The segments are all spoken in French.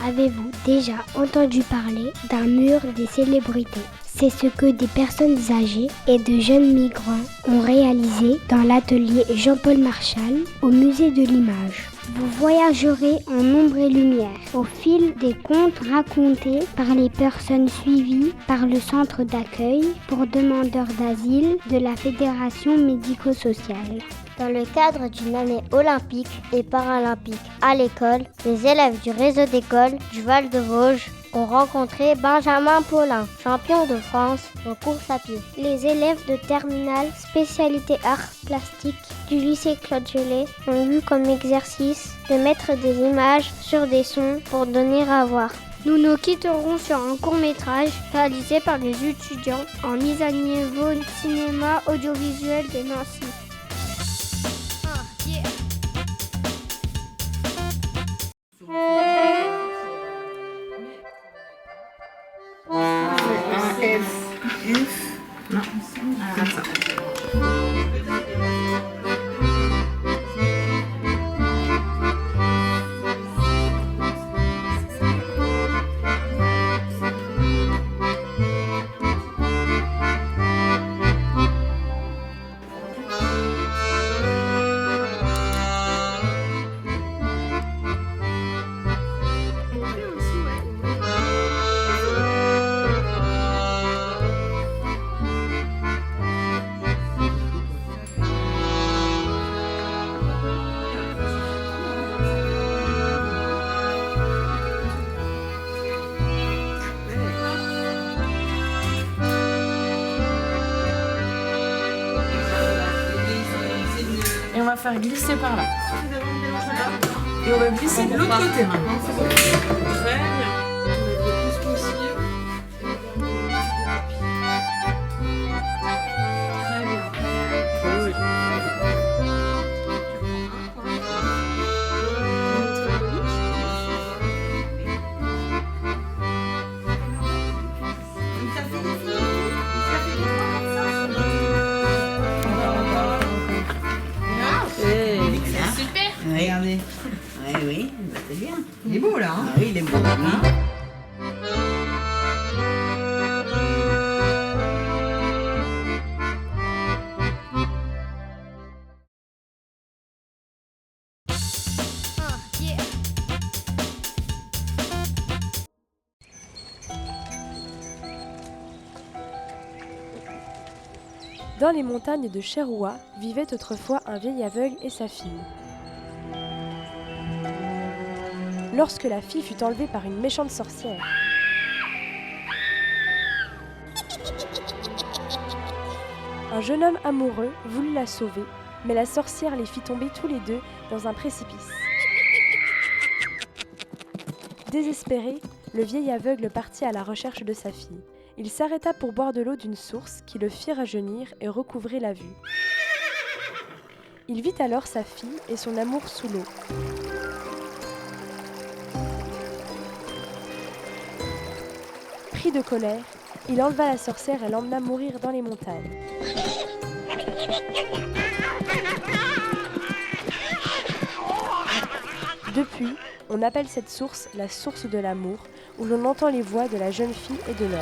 Avez-vous déjà entendu parler d'un mur des célébrités ? C'est ce que des personnes âgées et de jeunes migrants ont réalisé dans l'atelier Jean-Paul Marchal au musée de l'image. Vous voyagerez en ombre et lumière au fil des contes racontés par les personnes suivies par le centre d'accueil pour demandeurs d'asile de la Fédération médico-sociale. Dans le cadre d'une année olympique et paralympique à l'école, les élèves du réseau d'écoles du Val-de-Vosges ont rencontré Benjamin Paulin, champion de France en course à pied. Les élèves de terminale spécialité arts plastiques du lycée Claude Gelée ont eu comme exercice de mettre des images sur des sons pour donner à voir. Nous nous quitterons sur un court-métrage réalisé par les étudiants en mise à niveau cinéma audiovisuel de Nancy. Non. Comme ça. Et on va faire glisser par là. Et on va glisser de l'autre côté maintenant. Très bien. Le plus possible. Très bien. Oui. Regardez. Oui, bah c'est bien. Il est beau là. Ah oui, il est beau. Oui. Dans les montagnes de Cheroua vivait autrefois un vieil aveugle et sa fille. Lorsque la fille fut enlevée par une méchante sorcière, un jeune homme amoureux voulut la sauver, mais la sorcière les fit tomber tous les deux dans un précipice. Désespéré, le vieil aveugle partit à la recherche de sa fille. Il s'arrêta pour boire de l'eau d'une source qui le fit rajeunir et recouvrer la vue. Il vit alors sa fille et son amour sous l'eau. Pris de colère, il enleva la sorcière et l'emmena mourir dans les montagnes. Depuis, on appelle cette source la source de l'amour, où l'on entend les voix de la jeune fille et de l'homme.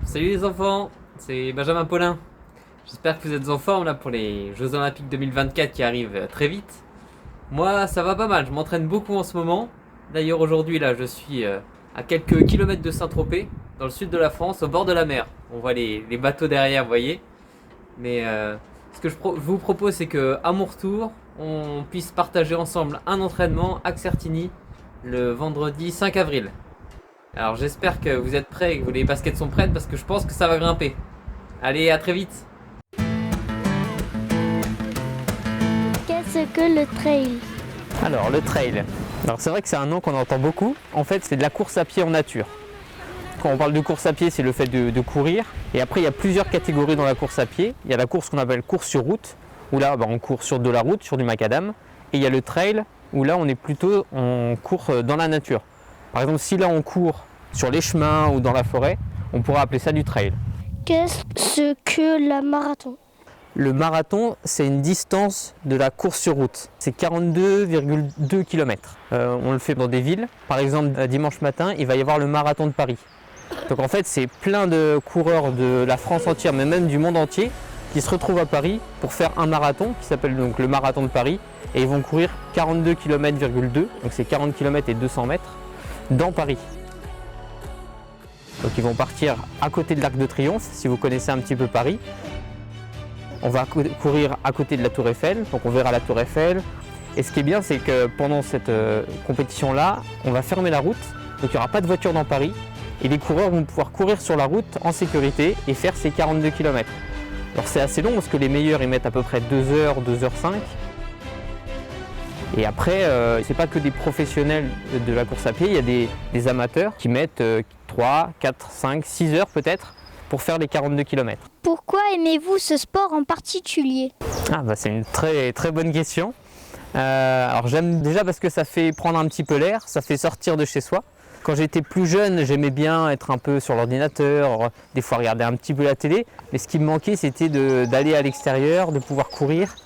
Salut les enfants, c'est Benjamin Paulin. J'espère que vous êtes en forme là pour les Jeux Olympiques 2024 qui arrivent très vite. Moi ça va pas mal, je m'entraîne beaucoup en ce moment. D'ailleurs aujourd'hui là je suis à quelques kilomètres de Saint-Tropez, dans le sud de la France, au bord de la mer. On voit les bateaux derrière, vous voyez. Mais ce que je vous propose c'est qu'à mon retour, on puisse partager ensemble un entraînement à Certigny le vendredi 5 avril. Alors j'espère que vous êtes prêts et que les baskets sont prêtes parce que je pense que ça va grimper. Allez, à très vite. Qu'est-ce que le trail ? Alors le trail, c'est vrai que c'est un nom qu'on entend beaucoup. En fait c'est de la course à pied en nature. Quand on parle de course à pied, c'est le fait de courir. Et après il y a plusieurs catégories dans la course à pied. Il y a la course qu'on appelle course sur route, où là on court sur de la route, sur du macadam. il y a le trail où là on est plutôt on court dans la nature. Par exemple, si là on court sur les chemins ou dans la forêt, on pourra appeler ça du trail. Qu'est-ce que le marathon? Le marathon, c'est une distance de la course sur route. C'est 42,2 km. On le fait dans des villes. Par exemple, dimanche matin, il va y avoir le marathon de Paris. Donc en fait, c'est plein de coureurs de la France entière, mais même du monde entier, qui se retrouvent à Paris pour faire un marathon qui s'appelle donc le marathon de Paris. Et ils vont courir 42 km,2, donc c'est 40 km et 200 mètres, dans Paris. Donc ils vont partir à côté de l'Arc de Triomphe, si vous connaissez un petit peu Paris. On va courir à côté de la Tour Eiffel, donc on verra la Tour Eiffel. Et ce qui est bien, c'est que pendant cette compétition-là, on va fermer la route, donc il n'y aura pas de voiture dans Paris. Et les coureurs vont pouvoir courir sur la route en sécurité et faire ces 42 km. Alors c'est assez long parce que les meilleurs ils mettent à peu près 2 heures, 2h05. Et après, c'est pas que des professionnels de la course à pied, il y a des amateurs qui mettent 3, 4, 5, 6 heures peut-être pour faire les 42 km. Pourquoi aimez-vous ce sport en particulier? C'est une très, très bonne question. Alors j'aime déjà parce que ça fait prendre un petit peu l'air, ça fait sortir de chez soi. Quand j'étais plus jeune, j'aimais bien être un peu sur l'ordinateur, des fois regarder un petit peu la télé. Mais ce qui me manquait, c'était d'aller à l'extérieur, de pouvoir courir.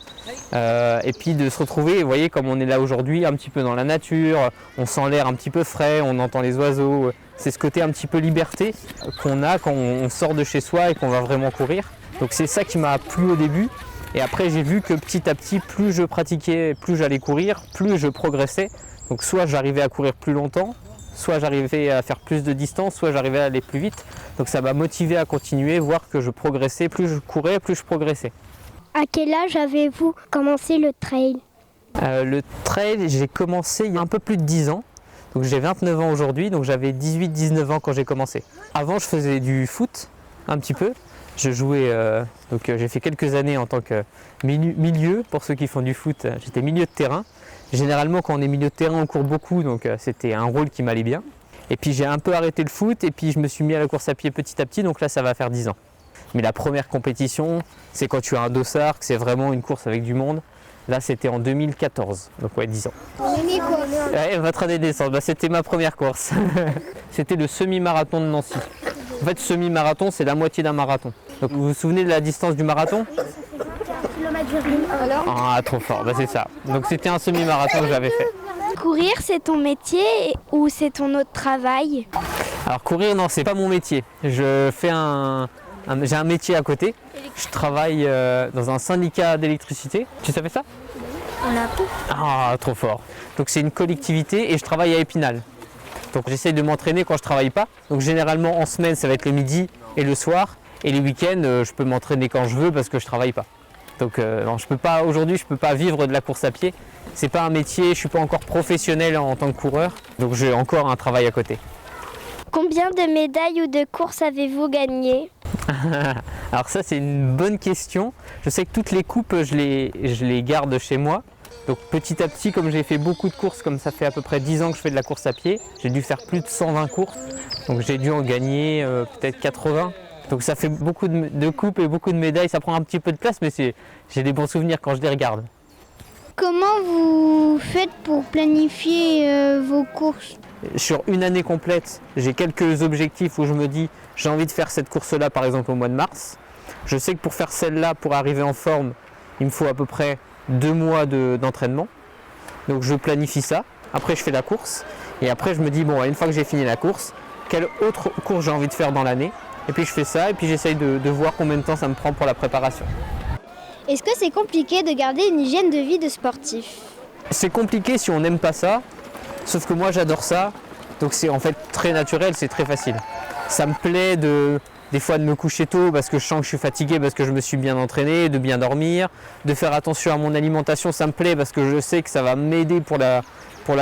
Et puis de se retrouver, vous voyez, comme on est là aujourd'hui, un petit peu dans la nature, on sent l'air un petit peu frais, on entend les oiseaux. C'est ce côté un petit peu liberté qu'on a quand on sort de chez soi et qu'on va vraiment courir. Donc c'est ça qui m'a plu au début. Et après j'ai vu que petit à petit, plus je pratiquais, plus j'allais courir, plus je progressais. Donc soit j'arrivais à courir plus longtemps, soit j'arrivais à faire plus de distance, soit j'arrivais à aller plus vite. Donc ça m'a motivé à continuer, voir que je progressais, plus je courais, plus je progressais. À quel âge avez-vous commencé le trail? Le trail, j'ai commencé il y a un peu plus de 10 ans. Donc j'ai 29 ans aujourd'hui, donc j'avais 18-19 ans quand j'ai commencé. Avant je faisais du foot, un petit peu. Je jouais, j'ai fait quelques années en tant que milieu, pour ceux qui font du foot, j'étais milieu de terrain. Généralement quand on est milieu de terrain on court beaucoup, donc c'était un rôle qui m'allait bien. Et puis j'ai un peu arrêté le foot et puis je me suis mis à la course à pied petit à petit, donc là ça va faire 10 ans. Mais la première compétition, c'est quand tu as un dossard, que c'est vraiment une course avec du monde. Là c'était en 2014, donc ouais 10 ans. Votre année de naissance, c'était ma première course. C'était le semi-marathon de Nancy. En fait semi-marathon c'est la moitié d'un marathon. Donc vous vous souvenez de la distance du marathon? 4 km. Ah trop fort, c'est ça. Donc c'était un semi-marathon que j'avais fait. Courir, c'est ton métier ou c'est ton autre travail? Alors courir, non, c'est pas mon métier. Je fais j'ai un métier à côté. Je travaille dans un syndicat d'électricité. Tu savais ça? On l'a tout. Ah, trop fort. Donc c'est une collectivité et je travaille à Épinal. Donc j'essaie de m'entraîner quand je travaille pas. Donc généralement en semaine, ça va être le midi et le soir. Et les week-ends, je peux m'entraîner quand je veux parce que je travaille pas. Donc non, aujourd'hui, je peux pas vivre de la course à pied. C'est pas un métier, je suis pas encore professionnel en tant que coureur. Donc j'ai encore un travail à côté. Combien de médailles ou de courses avez-vous gagné? Alors ça c'est une bonne question. Je sais que toutes les coupes je les garde chez moi. Donc petit à petit, comme j'ai fait beaucoup de courses, comme ça fait à peu près 10 ans que je fais de la course à pied, j'ai dû faire plus de 120 courses. Donc j'ai dû en gagner peut-être 80. Donc ça fait beaucoup de coupes et beaucoup de médailles. Ça prend un petit peu de place mais j'ai des bons souvenirs quand je les regarde. Comment vous faites pour planifier vos courses? Sur une année complète, j'ai quelques objectifs où je me dis j'ai envie de faire cette course-là par exemple au mois de mars. Je sais que pour faire celle-là, pour arriver en forme, il me faut à peu près 2 mois d'entraînement. Donc je planifie ça, après je fais la course et après je me dis bon, une fois que j'ai fini la course, quelle autre course j'ai envie de faire dans l'année? Et puis je fais ça et puis j'essaye de voir combien de temps ça me prend pour la préparation. Est-ce que c'est compliqué de garder une hygiène de vie de sportif? C'est compliqué si on n'aime pas ça. Sauf que moi j'adore ça, donc c'est en fait très naturel, c'est très facile. Ça me plaît des fois de me coucher tôt parce que je sens que je suis fatigué, parce que je me suis bien entraîné, de bien dormir, de faire attention à mon alimentation, ça me plaît parce que je sais que ça va m'aider pour la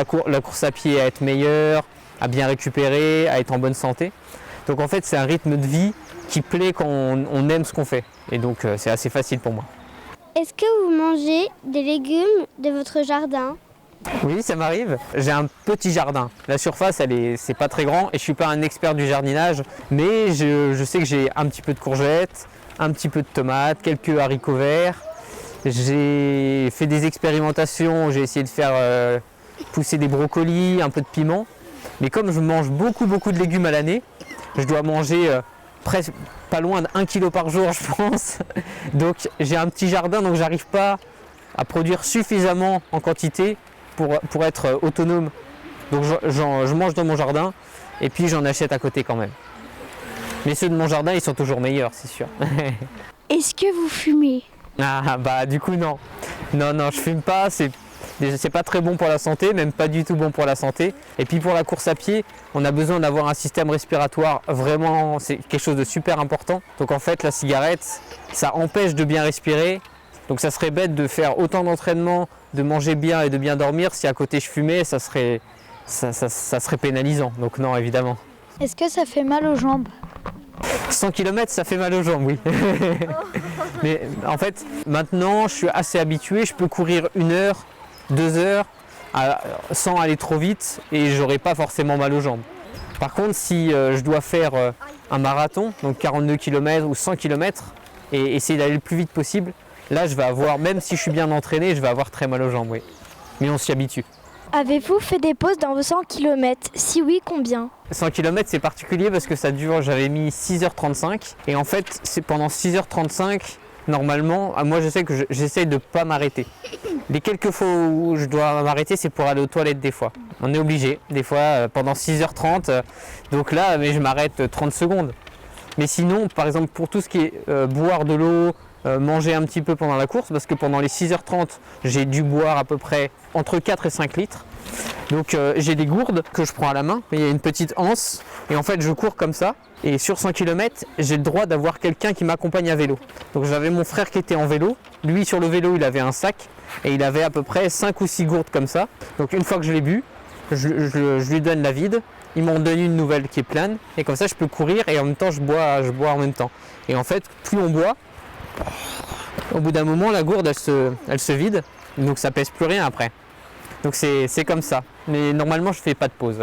course à pied à être meilleur, à bien récupérer, à être en bonne santé. Donc en fait c'est un rythme de vie qui plaît quand on aime ce qu'on fait et donc c'est assez facile pour moi. Est-ce que vous mangez des légumes de votre jardin? Oui, ça m'arrive. J'ai un petit jardin. La surface, c'est pas très grand et je suis pas un expert du jardinage, mais je sais que j'ai un petit peu de courgettes, un petit peu de tomates, quelques haricots verts J'ai fait des expérimentations, j'ai essayé de faire pousser des brocolis, un peu de piment. Mais comme je mange beaucoup de légumes à l'année, je dois manger presque pas loin d'1 kg par jour, je pense. Donc j'ai un petit jardin, donc j'arrive pas à produire suffisamment en quantité pour être autonome. Donc je mange dans mon jardin et puis j'en achète à côté quand même. Mais ceux de mon jardin, ils sont toujours meilleurs, c'est sûr. Est-ce que vous fumez? Ah bah du coup non. Non, je fume pas, c'est pas très bon pour la santé, même pas du tout bon pour la santé. Et puis pour la course à pied, on a besoin d'avoir un système respiratoire vraiment, c'est quelque chose de super important. Donc en fait la cigarette, ça empêche de bien respirer. Donc ça serait bête de faire autant d'entraînement, de manger bien et de bien dormir si à côté je fumais, ça serait pénalisant. Donc non, évidemment. Est-ce que ça fait mal aux jambes? 100 km, ça fait mal aux jambes, oui. Mais en fait, maintenant, je suis assez habitué. Je peux courir 1 heure, 2 heures, sans aller trop vite et j'aurai pas forcément mal aux jambes. Par contre, si je dois faire un marathon, donc 42 km ou 100 km, et essayer d'aller le plus vite possible, là, je vais avoir, même si je suis bien entraîné, je vais avoir très mal aux jambes, oui. Mais on s'y habitue. Avez-vous fait des pauses dans vos 100 km? Si oui, combien? 100 km c'est particulier parce que ça dure, j'avais mis 6h35 et en fait c'est pendant 6h35 normalement, moi je sais que j'essaye de ne pas m'arrêter. Les quelques fois où je dois m'arrêter c'est pour aller aux toilettes des fois. On est obligé des fois pendant 6h30 donc là mais je m'arrête 30 secondes. Mais sinon par exemple pour tout ce qui est boire de l'eau, manger un petit peu pendant la course parce que pendant les 6h30 j'ai dû boire à peu près entre 4 et 5 litres. Donc j'ai des gourdes que je prends à la main, il y a une petite anse et en fait je cours comme ça et sur 100 km j'ai le droit d'avoir quelqu'un qui m'accompagne à vélo. Donc j'avais mon frère qui était en vélo, lui sur le vélo il avait un sac et il avait à peu près 5 ou 6 gourdes comme ça. Donc une fois que je l'ai bu, je lui donne la vide, il m'en donne une nouvelle qui est pleine et comme ça je peux courir et en même temps je bois en même temps. Et en fait plus on boit, au bout d'un moment la gourde elle se vide donc ça pèse plus rien après. Donc c'est comme ça, mais normalement je fais pas de pause.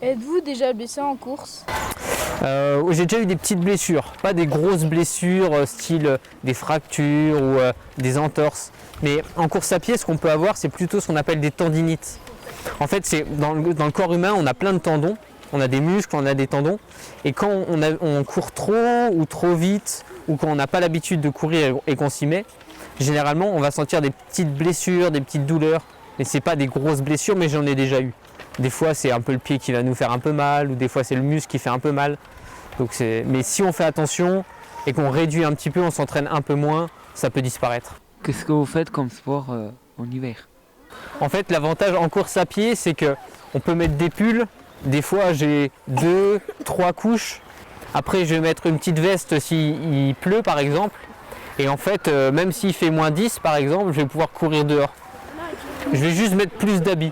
Êtes-vous déjà blessé en course? J'ai déjà eu des petites blessures, pas des grosses blessures style des fractures ou des entorses. Mais en course à pied, ce qu'on peut avoir, c'est plutôt ce qu'on appelle des tendinites. En fait, c'est dans le corps humain, on a plein de tendons, on a des muscles, on a des tendons. Et quand on court trop ou trop vite, ou quand on n'a pas l'habitude de courir et qu'on s'y met, généralement on va sentir des petites blessures, des petites douleurs. Et c'est pas des grosses blessures, mais j'en ai déjà eu. Des fois, c'est un peu le pied qui va nous faire un peu mal, ou des fois, c'est le muscle qui fait un peu mal. Donc mais si on fait attention et qu'on réduit un petit peu, on s'entraîne un peu moins, ça peut disparaître. Qu'est-ce que vous faites comme sport en hiver? En fait, l'avantage en course à pied, c'est que on peut mettre des pulls. Des fois, j'ai 2, 3 couches. Après, je vais mettre une petite veste s'il pleut, par exemple. Et en fait, même s'il fait moins 10, par exemple, je vais pouvoir courir dehors. Je vais juste mettre plus d'habits.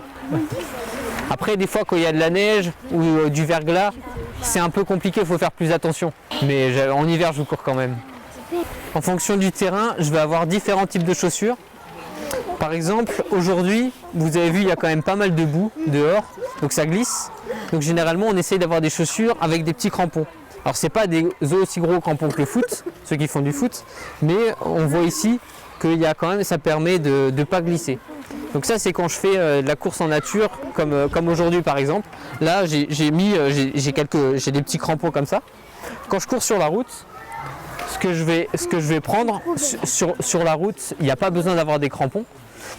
Après, des fois, quand il y a de la neige ou du verglas, c'est un peu compliqué, il faut faire plus attention. Mais en hiver, je cours quand même. En fonction du terrain, je vais avoir différents types de chaussures. Par exemple, aujourd'hui, vous avez vu, il y a quand même pas mal de boue dehors, donc ça glisse. Donc généralement, on essaye d'avoir des chaussures avec des petits crampons. Alors, c'est pas des aussi gros crampons que le foot, ceux qui font du foot, mais on voit ici qu'il y a quand même, ça permet de ne pas glisser. Donc ça c'est quand je fais de la course en nature comme aujourd'hui par exemple. Là j'ai des petits crampons comme ça. Quand je cours sur la route, ce que je vais prendre sur la route, il n'y a pas besoin d'avoir des crampons.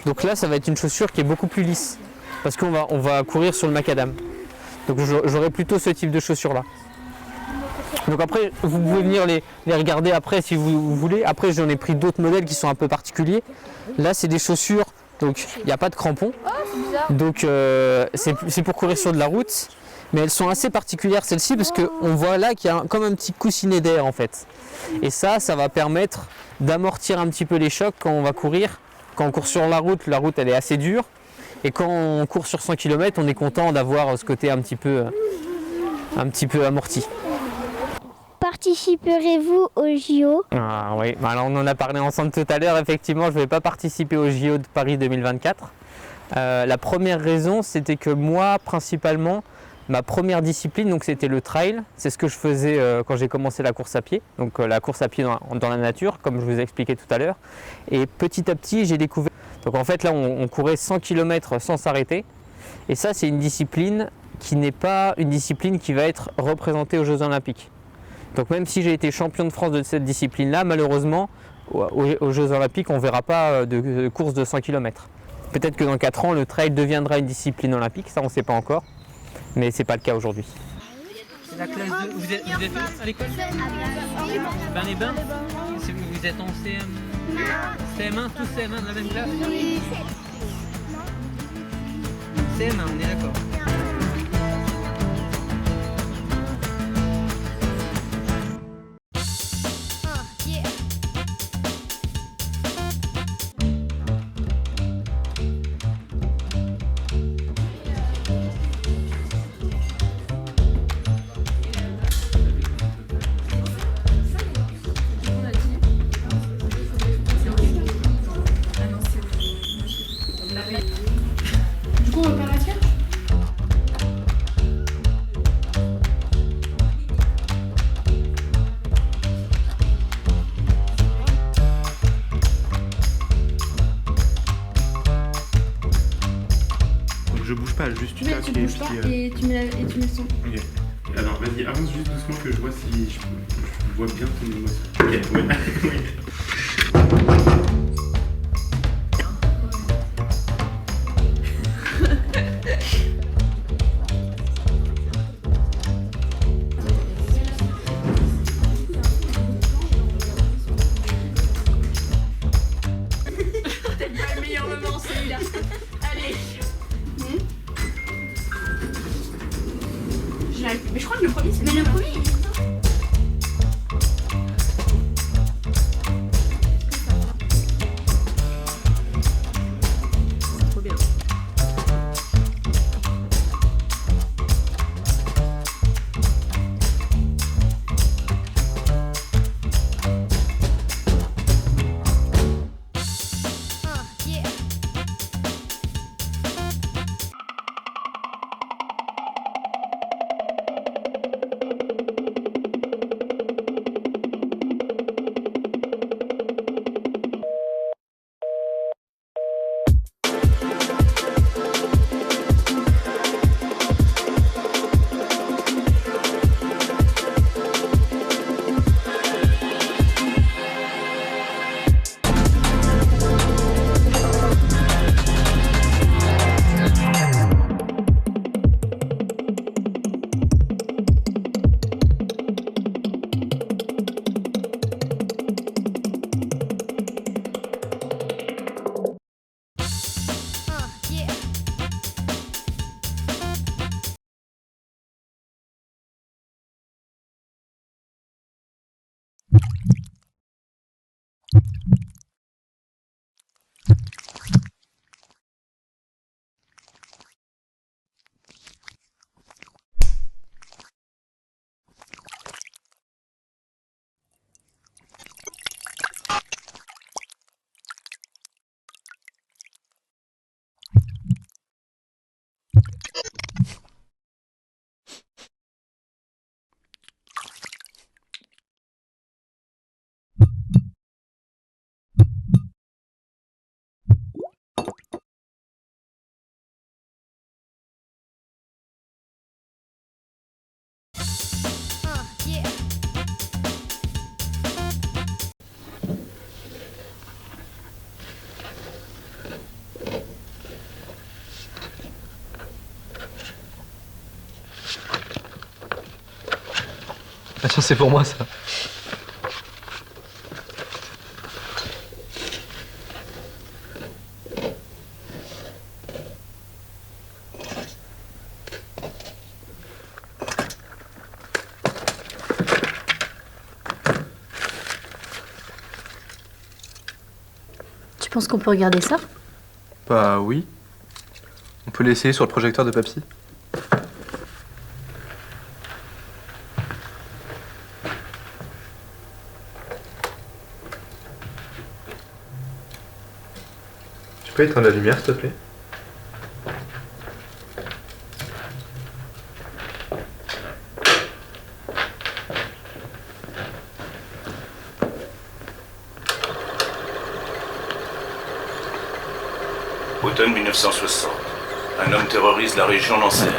Donc là ça va être une chaussure qui est beaucoup plus lisse parce qu'on va courir sur le macadam. Donc j'aurai plutôt ce type de chaussures là. Donc après vous pouvez venir les regarder après si vous voulez. Après j'en ai pris d'autres modèles qui sont un peu particuliers. Là c'est des chaussures. Donc il n'y a pas de crampons, donc c'est pour courir sur de la route, mais elles sont assez particulières celles-ci parce qu'on voit là qu'il y a comme un petit coussinet d'air en fait. Et ça va permettre d'amortir un petit peu les chocs quand on va courir. Quand on court sur la route elle est assez dure, et quand on court sur 100 km, on est content d'avoir ce côté un petit peu amorti. Participerez-vous au JO? Ah oui, alors on en a parlé ensemble tout à l'heure, effectivement je ne vais pas participer au JO de Paris 2024. La première raison c'était que moi principalement Ma première discipline, donc, c'était le trail. C'est ce que je faisais quand j'ai commencé la course à pied. Donc la course à pied dans la nature, comme je vous ai expliqué tout à l'heure. Et petit à petit, j'ai découvert... Donc en fait, là, on courait 100 km sans s'arrêter. Et ça, c'est une discipline qui n'est pas une discipline qui va être représentée aux Jeux Olympiques. Donc même si j'ai été champion de France de cette discipline-là, malheureusement, aux Jeux Olympiques, on ne verra pas de course de 100 km. Peut-être que dans 4 ans, le trail deviendra une discipline olympique, ça on ne sait pas encore, mais ce n'est pas le cas aujourd'hui. C'est la classe de... Vous êtes à l'école? Les bains. Vous êtes en CM1, tous CM1 de la même classe? CM1, on est d'accord. Du coup, on va pas la faire. Donc je bouge pas, juste tu Mais tapes tu bouges pas et tu mets le son. Ok. Alors vas-y, avance juste doucement que je vois si je vois bien ton émotion. Ok, ouais. Peut-être pas le meilleur moment celui-là. Allez. Mais je crois que le premier c'est. Mais le premier. Trop bien. Ah tiens, c'est pour moi ça. Tu penses qu'on peut regarder ça? Bah oui. On peut l'essayer sur le projecteur de Papy. Tu peux éteindre la lumière s'il te plaît? Automne 1960. Un homme terrorise la région nancéenne.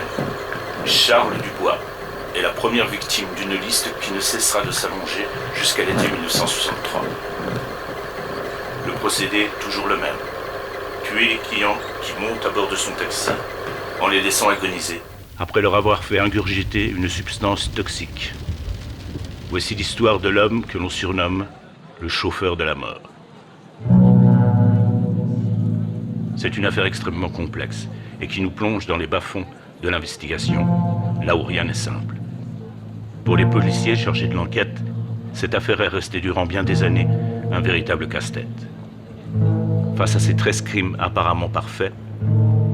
Charles Dubois est la première victime d'une liste qui ne cessera de s'allonger jusqu'à l'été 1963. Le procédé est toujours le même. Tuer les clients qui montent à bord de son taxi en les laissant agoniser, après leur avoir fait ingurgiter une substance toxique. Voici l'histoire de l'homme que l'on surnomme le chauffeur de la mort. C'est une affaire extrêmement complexe et qui nous plonge dans les bas-fonds de l'investigation, là où rien n'est simple. Pour les policiers chargés de l'enquête, cette affaire est restée durant bien des années un véritable casse-tête. Face à ces 13 crimes apparemment parfaits,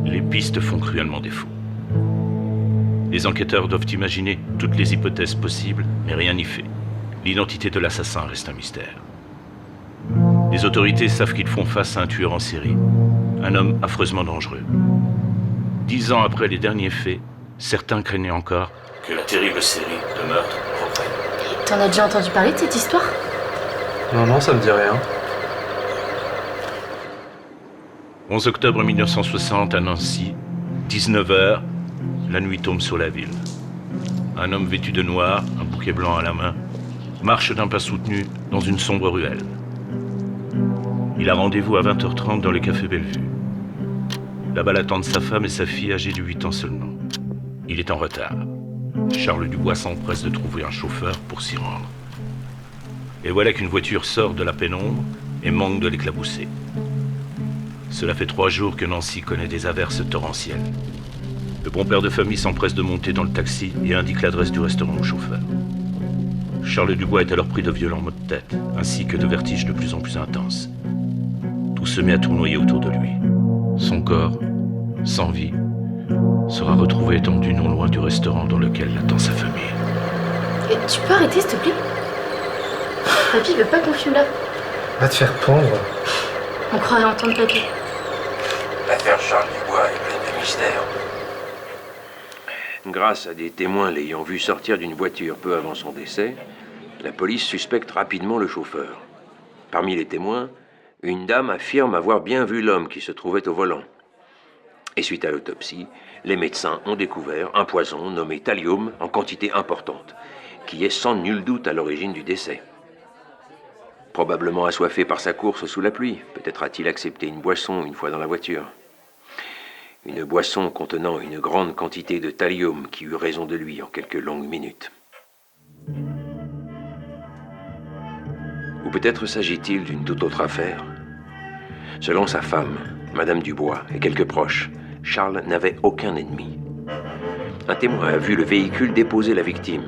les pistes font cruellement défaut. Les enquêteurs doivent imaginer toutes les hypothèses possibles, mais rien n'y fait. L'identité de l'assassin reste un mystère. Les autorités savent qu'ils font face à un tueur en série, un homme affreusement dangereux. 10 ans après les derniers faits, certains craignaient encore que la terrible série de meurtres reprenne. T'en as déjà entendu parler de cette histoire? Non, ça me dit rien. 11 octobre 1960 à Nancy, 19h, la nuit tombe sur la ville. Un homme vêtu de noir, un bouquet blanc à la main, marche d'un pas soutenu dans une sombre ruelle. Il a rendez-vous à 20h30 dans le café Bellevue. Là-bas l'attendent sa femme et sa fille âgée de 8 ans seulement. Il est en retard. Charles Dubois s'empresse de trouver un chauffeur pour s'y rendre. Et voilà qu'une voiture sort de la pénombre et manque de l'éclabousser. Cela fait 3 jours que Nancy connaît des averses torrentielles. Le bon père de famille s'empresse de monter dans le taxi et indique l'adresse du restaurant au chauffeur. Charles Dubois est alors pris de violents maux de tête, ainsi que de vertiges de plus en plus intenses. Tout se met à tournoyer autour de lui. Son corps, sans vie, sera retrouvé étendu non loin du restaurant dans lequel l'attend sa famille. Et tu peux arrêter, s'il te plaît? Papy veut pas qu'on fume là. Va te faire pendre. On croirait entendre papy. L'affaire Charles Dubois est pleine de mystères. Grâce à des témoins l'ayant vu sortir d'une voiture peu avant son décès, la police suspecte rapidement le chauffeur. Parmi les témoins, une dame affirme avoir bien vu l'homme qui se trouvait au volant. Et suite à l'autopsie, les médecins ont découvert un poison nommé thallium en quantité importante, qui est sans nul doute à l'origine du décès. Probablement assoiffé par sa course sous la pluie, peut-être a-t-il accepté une boisson une fois dans la voiture. Une boisson contenant une grande quantité de thallium qui eut raison de lui en quelques longues minutes. Ou peut-être s'agit-il d'une toute autre affaire. Selon sa femme, Madame Dubois, et quelques proches, Charles n'avait aucun ennemi. Un témoin a vu le véhicule déposer la victime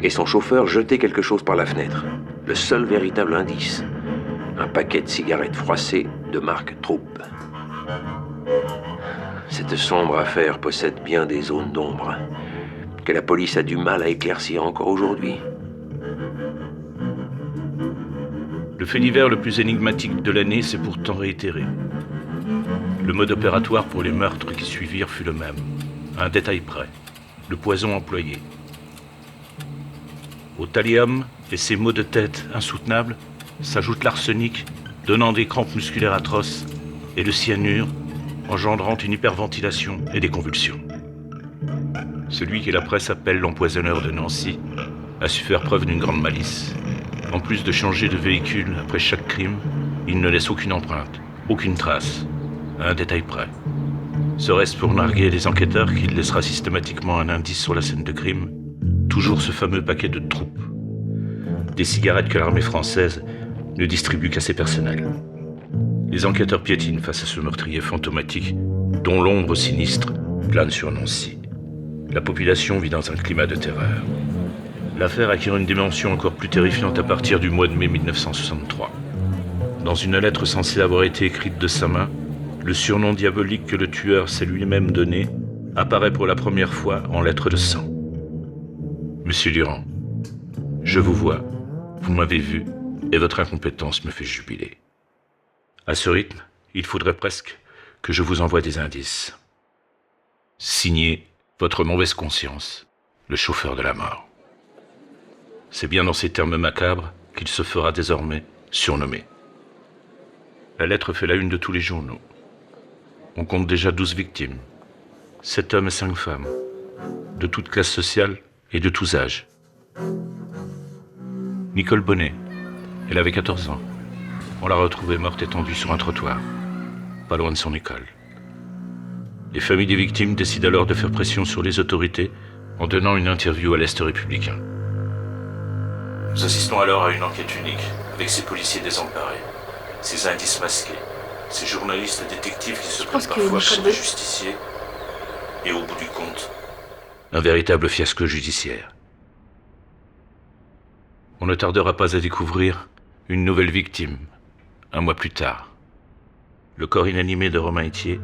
et son chauffeur jeter quelque chose par la fenêtre. Le seul véritable indice, un paquet de cigarettes froissées de marque Troupe. Cette sombre affaire possède bien des zones d'ombre que la police a du mal à éclaircir encore aujourd'hui. Le fait divers le plus énigmatique de l'année s'est pourtant réitéré. Le mode opératoire pour les meurtres qui suivirent fut le même, à un détail près, le poison employé. Au thallium et ses maux de tête insoutenables s'ajoute l'arsenic, donnant des crampes musculaires atroces, et le cyanure, engendrant une hyperventilation et des convulsions. Celui que la presse appelle l'empoisonneur de Nancy a su faire preuve d'une grande malice. En plus de changer de véhicule après chaque crime, il ne laisse aucune empreinte, aucune trace, à un détail près. Serait-ce pour narguer les enquêteurs qu'il laissera systématiquement un indice sur la scène de crime? Toujours ce fameux paquet de Troupe. Des cigarettes que l'armée française ne distribue qu'à ses personnels. Les enquêteurs piétinent face à ce meurtrier fantomatique dont l'ombre sinistre plane sur Nancy. La population vit dans un climat de terreur. L'affaire acquiert une dimension encore plus terrifiante à partir du mois de mai 1963. Dans une lettre censée avoir été écrite de sa main, le surnom diabolique que le tueur s'est lui-même donné apparaît pour la première fois en lettres de sang. Monsieur Durand, je vous vois, vous m'avez vu, et votre incompétence me fait jubiler. À ce rythme, il faudrait presque que je vous envoie des indices. Signez votre mauvaise conscience, le chauffeur de la mort. C'est bien dans ces termes macabres qu'il se fera désormais surnommer. La lettre fait la une de tous les journaux. On compte déjà 12 victimes. 7 hommes et 5 femmes. De toutes classes sociales et de tous âges. Nicole Bonnet. Elle avait 14 ans. On l'a retrouvée morte étendue sur un trottoir, pas loin de son école. Les familles des victimes décident alors de faire pression sur les autorités en donnant une interview à l'Est républicain. Nous assistons alors à une enquête unique, avec ces policiers désemparés, ces indices masqués, ces journalistes et détectives qui se prennent parfois pour des justiciers, et au bout du compte, un véritable fiasco judiciaire. On ne tardera pas à découvrir une nouvelle victime, un mois plus tard. Le corps inanimé de Romain Etier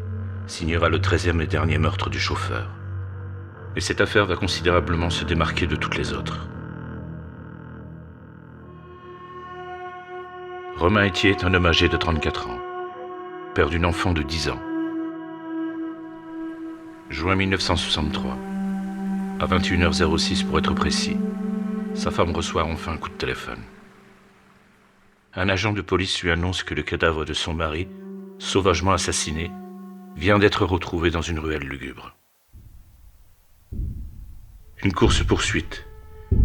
signera le 13e et dernier meurtre du chauffeur. Et cette affaire va considérablement se démarquer de toutes les autres. Romain Etier est un homme âgé de 34 ans, père d'une enfant de 10 ans. Juin 1963, à 21h06 pour être précis, sa femme reçoit enfin un coup de téléphone. Un agent de police lui annonce que le cadavre de son mari, sauvagement assassiné, vient d'être retrouvé dans une ruelle lugubre. Une course-poursuite,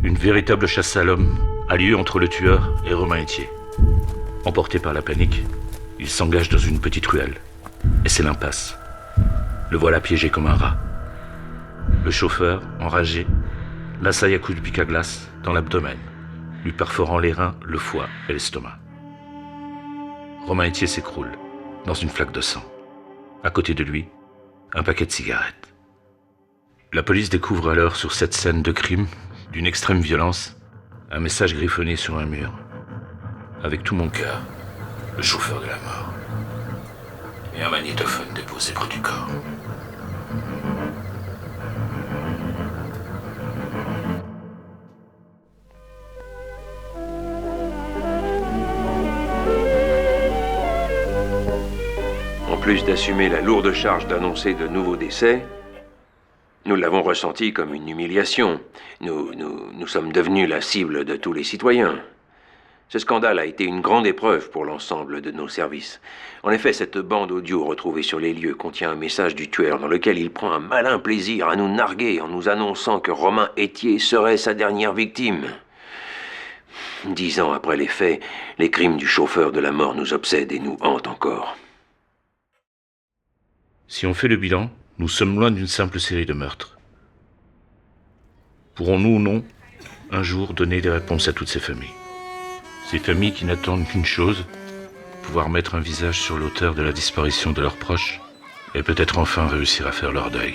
une véritable chasse à l'homme a lieu entre le tueur et Romain Etier. Emporté par la panique, il s'engage dans une petite ruelle, et c'est l'impasse. Le voilà piégé comme un rat. Le chauffeur, enragé, l'assaille à coups de pic à glace dans l'abdomen, lui perforant les reins, le foie et l'estomac. Romain Etier s'écroule dans une flaque de sang. À côté de lui, un paquet de cigarettes. La police découvre alors sur cette scène de crime, d'une extrême violence, un message griffonné sur un mur. Avec tout mon cœur, le chauffeur de la mort. Et un magnétophone déposé près du corps. En plus d'assumer la lourde charge d'annoncer de nouveaux décès, nous l'avons ressenti comme une humiliation. Nous sommes devenus la cible de tous les citoyens. Ce scandale a été une grande épreuve pour l'ensemble de nos services. En effet, cette bande audio retrouvée sur les lieux contient un message du tueur dans lequel il prend un malin plaisir à nous narguer en nous annonçant que Romain Etier serait sa dernière victime. 10 ans après les faits, les crimes du chauffeur de la mort nous obsèdent et nous hantent encore. Si on fait le bilan, nous sommes loin d'une simple série de meurtres. Pourrons-nous ou non, un jour, donner des réponses à toutes ces familles? Ces familles qui n'attendent qu'une chose, pouvoir mettre un visage sur l'auteur de la disparition de leurs proches et peut-être enfin réussir à faire leur deuil.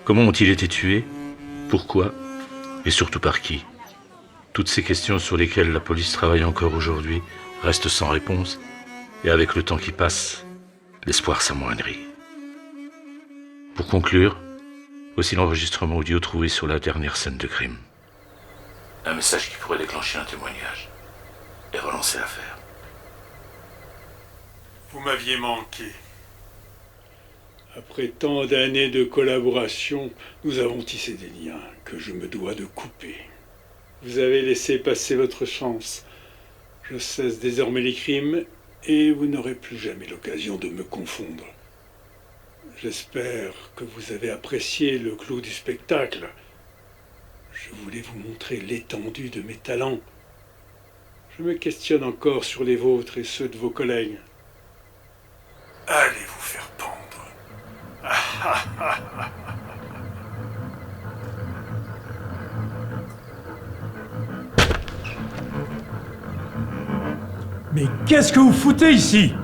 Comment ont-ils été tués? Pourquoi? Et surtout par qui? Toutes ces questions sur lesquelles la police travaille encore aujourd'hui restent sans réponse, et avec le temps qui passe, l'espoir s'amoindrit. Pour conclure, voici l'enregistrement audio trouvé sur la dernière scène de crime. Un message qui pourrait déclencher un témoignage et relancer l'affaire. Vous m'aviez manqué. Après tant d'années de collaboration, nous avons tissé des liens que je me dois de couper. Vous avez laissé passer votre chance. Je cesse désormais les crimes et vous n'aurez plus jamais l'occasion de me confondre. J'espère que vous avez apprécié le clou du spectacle. Je voulais vous montrer l'étendue de mes talents. Je me questionne encore sur les vôtres et ceux de vos collègues. Allez vous faire pendre. Mais qu'est-ce que vous foutez ici?